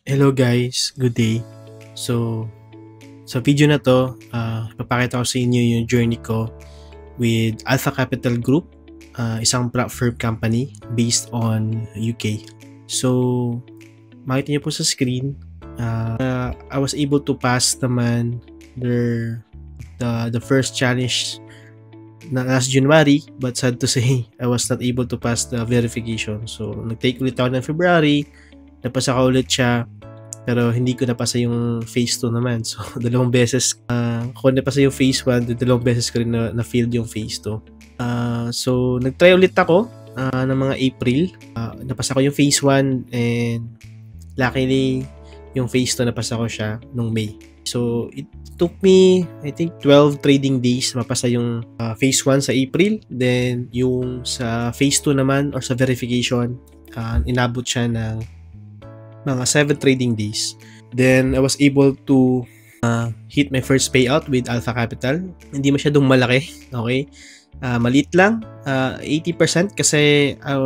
Hello guys, good day. So, sa video na to, papakita ko sa inyo yung journey ko with Alpha Capital Group, isang platform company based on UK. So, makita niyo po sa screen, I was able to pass naman the first challenge na last January, but sad to say, I was not able to pass the verification. So, nag-take ulit ako ng February, napasa ko ulit siya, pero hindi ko napasa yung phase 2 naman. So, dalawang beses ako napasa yung phase 1, dalawang beses ko rin na-failed yung phase 2. So, nag-try ulit ako ng mga April. Napasa ko yung phase 1 and luckily, yung phase 2 napasa ko siya nung May. So, it took me, I think, 12 trading days mapasa yung phase 1 sa April. Then, yung sa phase 2 naman or sa verification, inabot siya ng mga 7 trading days. Then, I was able to hit my first payout with Alpha Capital. Hindi masyadong malaki, okay? Maliit lang, 80% kasi I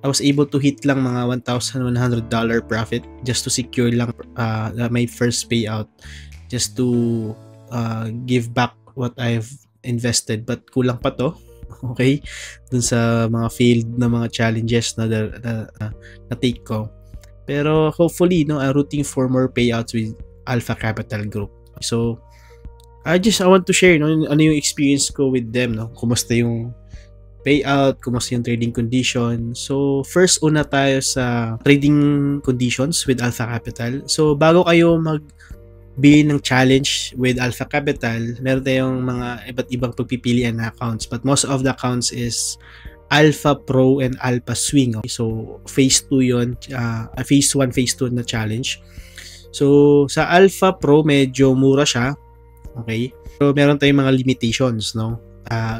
was able to hit lang mga $1,100 profit just to secure lang my first payout, just to give back what I've invested. But kulang pa to, okay? Dun sa mga failed na mga challenges na take ko. Pero hopefully, no, I'm rooting for more payouts with Alpha Capital Group. So, I want to share, no, ano yung experience ko with them, no? Kumusta yung payout, kumusta yung trading condition. So, first una tayo sa trading conditions with Alpha Capital. So, bago kayo magbili ng challenge with Alpha Capital, meron tayong mga iba't ibang pagpipilian na accounts. But most of the accounts is Alpha Pro and Alpha Swing. Okay? So, phase 2 yun. Phase 1, phase 2 na challenge. So, sa Alpha Pro, medyo mura siya. Okay? So, meron tayong mga limitations, no?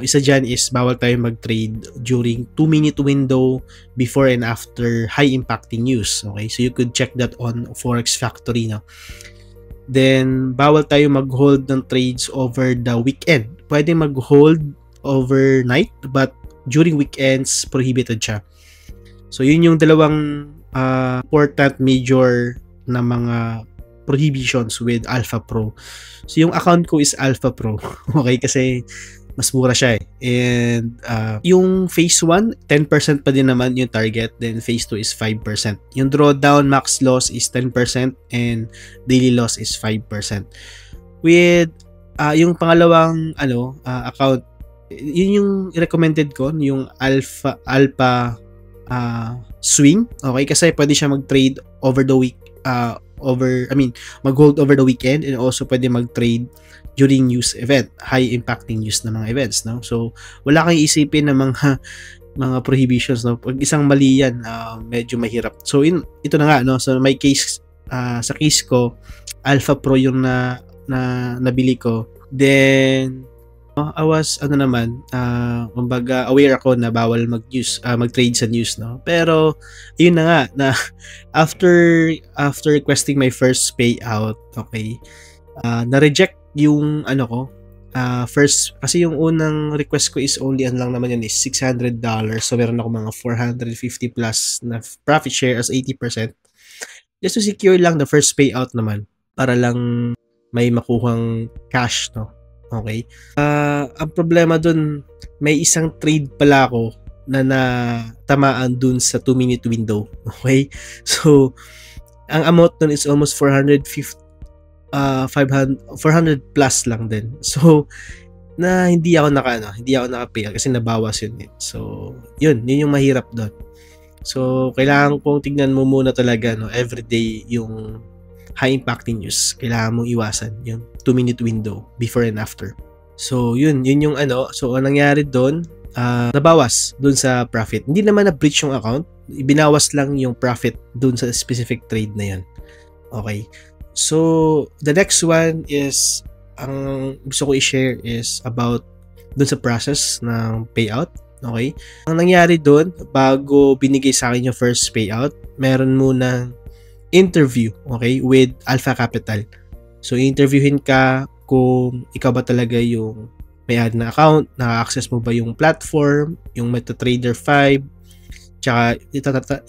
Isa dyan is bawal tayo mag-trade during 2-minute window before and after high-impacting news. Okay? So, you could check that on Forex Factory, no? Then, bawal tayo mag-hold ng trades over the weekend. Pwede mag-hold overnight, but during weekends, prohibited siya. So, yun yung dalawang important major na mga prohibitions with Alpha Pro. So, yung account ko is Alpha Pro. Okay? Kasi, mas mura siya eh. And, yung phase 1, 10% pa din naman yung target. Then, phase 2 is 5%. Yung drawdown max loss is 10% and daily loss is 5%. With, yung pangalawang, account, yun yung recommended ko, yung Alpha Swing. Okay? Kasi pwede siya mag-trade over the week, mag-hold over the weekend, and also pwede mag-trade during news event, high impacting news na mga events, no? So, wala kang isipin na mga prohibitions, no? Pag isang mali yan, medyo mahirap. So, ito na nga, no? So, my case, sa case ko, Alpha Pro yung nabili ko. Then, I was kumbaga aware ako na bawal mag-trade sa news, no. Pero yun na nga na after requesting my first payout, okay, na-reject yung first, kasi yung unang request ko is only lang naman yun is $600. So meron ako mga 450 plus na profit share as 80%, just to secure lang the first payout naman, para lang may makuhang cash, no. Okay? Ang problema dun, may isang trade pala ako na natamaan dun sa 2-minute window. Okay? So, ang amount dun is almost 400 plus lang din. So, hindi ako naka-pay kasi nabawas yun eh. So, yun yung mahirap dun. So, kailangan kong tignan mo muna talaga, no, everyday yung high impacting news. Kailangan mong iwasan yung 2-minute window before and after. So, yun yung So, ang nangyari doon, nabawas doon sa profit. Hindi naman na-breach yung account. Ibinawas lang yung profit doon sa specific trade na yun. Okay. So, the next one is, ang gusto ko i-share is about doon sa process ng payout. Okay. Ang nangyari doon, bago binigay sa akin yung first payout, meron munang interview, okay, with Alpha Capital. So, interviewin ka kung ikaw ba talaga yung may-ari na account, naka-access mo ba yung platform, yung MetaTrader 5, Tsaka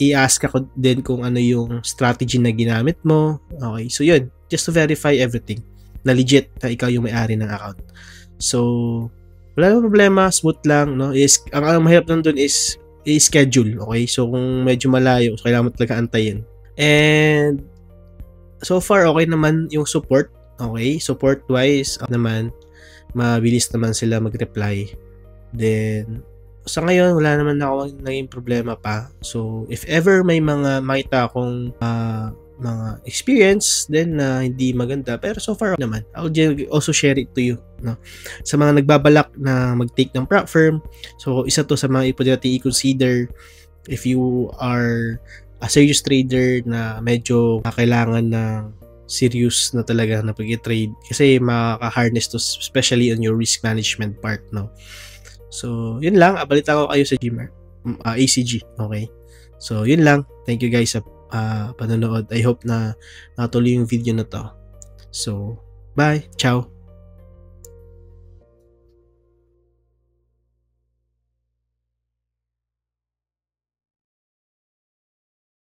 i-ask ako din kung ano yung strategy na ginamit mo. Okay, so yun, just to verify everything na legit na ikaw yung may-ari ng account. So, wala namang problema, smooth lang, no? Ang mahirap nandun is i-schedule, okay? So, kung medyo malayo, so kailangan mo talaga antayin. And, so far, okay naman yung support, okay? Support-wise, naman, mabilis naman sila mag-reply. Then, sa ngayon, wala naman ako naging problema pa. So, if ever may mga makita akong mga experience then na hindi maganda, pero so far naman, I'll also share it to you, no? Sa mga nagbabalak na mag-take ng prop firm, so isa to sa mga pwede i-consider if you are a serious trader na medyo kailangan ng serious na talaga na pag-trade kasi makaka-harness to especially on your risk management part, no? So, yun lang. Balita ko kayo sa ACG. Okay? So, yun lang. Thank you guys sa panonood. I hope na natuloy yung video na to. So, bye. Ciao.